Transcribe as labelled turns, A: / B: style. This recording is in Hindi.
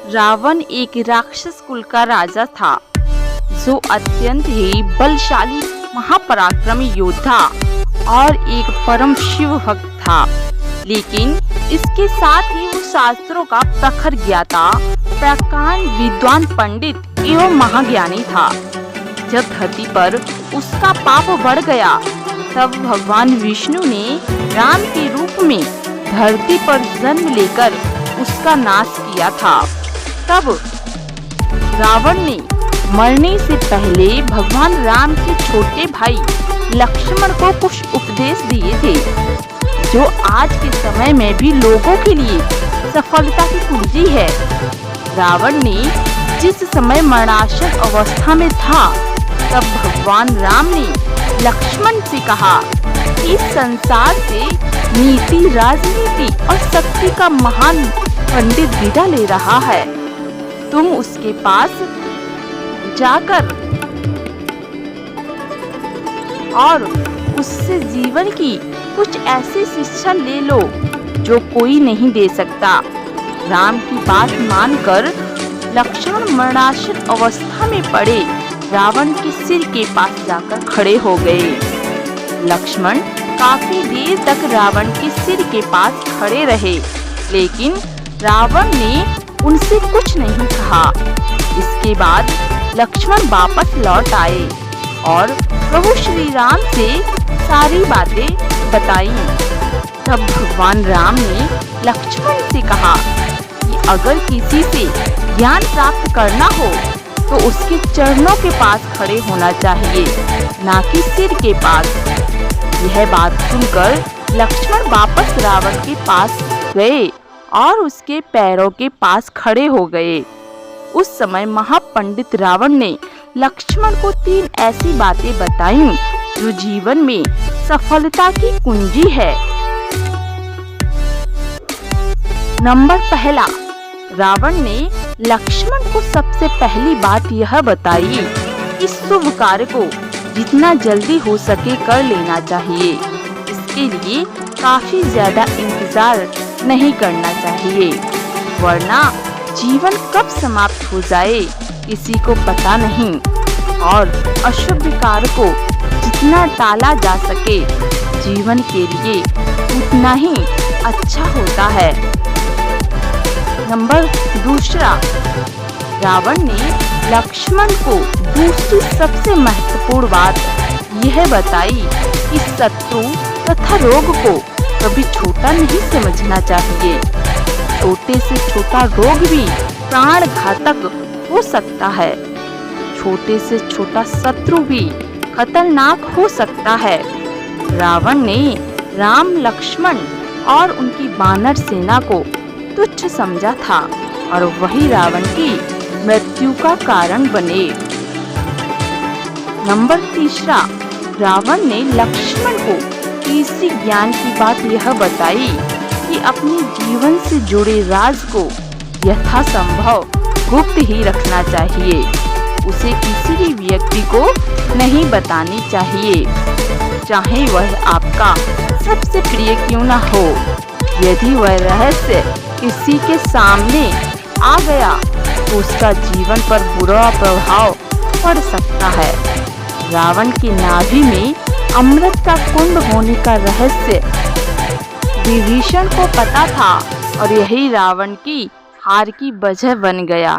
A: रावण एक राक्षस कुल का राजा था जो अत्यंत ही बलशाली, महापराक्रमी योद्धा और एक परम शिव भक्त था। लेकिन इसके साथ ही वो शास्त्रों का प्रखर ज्ञाता, प्रकांड विद्वान पंडित एवं महाज्ञानी था। जब धरती पर उसका पाप बढ़ गया तब भगवान विष्णु ने राम के रूप में धरती पर जन्म लेकर उसका नाश किया था। तब रावण ने मरने से पहले भगवान राम के छोटे भाई लक्ष्मण को कुछ उपदेश दिए थे, जो आज के समय में भी लोगों के लिए सफलता की कुंजी है। रावण ने जिस समय मरणासन अवस्था में था तब भगवान राम ने लक्ष्मण से कहा कि इस संसार से नीति, राजनीति और शक्ति का महान पंडित विदा ले रहा है। तुम उसके पास जाकर और उससे जीवन की कुछ ऐसी शिक्षा ले लो जो कोई नहीं दे सकता। राम की बात मानकर लक्ष्मण मरणासन अवस्था में पड़े रावण के सिर के पास जाकर खड़े हो गए। लक्ष्मण काफी देर तक रावण के सिर के पास खड़े रहे, लेकिन रावण ने उनसे कुछ नहीं कहा। इसके बाद लक्ष्मण वापस लौट आए और प्रभु श्री राम से सारी बातें बताई। तब भगवान राम ने लक्ष्मण से कहा कि अगर किसी से ज्ञान प्राप्त करना हो तो उसके चरणों के पास खड़े होना चाहिए, ना कि सिर के पास। यह बात सुनकर लक्ष्मण वापस रावण के पास गए और उसके पैरों के पास खड़े हो गए। उस समय महापंडित रावण ने लक्ष्मण को 3 ऐसी बातें बताईं जो जीवन में सफलता की कुंजी है। नंबर 1, रावण ने लक्ष्मण को सबसे पहली बात यह बताई कि शुभ कार्य को जितना जल्दी हो सके कर लेना चाहिए। इसके लिए काफी ज्यादा इंतजार नहीं करना चाहिए, वरना जीवन कब समाप्त हो जाए किसी को पता नहीं। और अशुभ कार्य को जितना टाला जा सके जीवन के लिए उतना ही अच्छा होता है। नंबर 2, रावण ने लक्ष्मण को दूसरी सबसे महत्वपूर्ण बात यह बताई कि शत्रु तथा रोग को कभी छोटा नहीं समझना चाहिए। छोटे से छोटा रोग भी प्राण घातक हो सकता है। छोटे से छोटा शत्रु भी खतरनाक हो सकता है। रावण ने राम, लक्ष्मण और उनकी वानर सेना को तुच्छ समझा था और वही रावण की मृत्यु का कारण बने। नंबर 3, रावण ने लक्ष्मण को तीसरी ज्ञान की बात यह बताई कि अपने जीवन से जुड़े राज को यथासंभव गुप्त ही रखना चाहिए। उसे किसी भी व्यक्ति को नहीं बतानी चाहिए, चाहे वह आपका सबसे प्रिय क्यों न हो। यदि वह रहस्य किसी के सामने आ गया तो उसका जीवन पर बुरा प्रभाव पड़ सकता है। रावण की नाभि में अमृत का कुंड होने का रहस्य विभीषण को पता था और यही रावण की हार की वजह बन गया।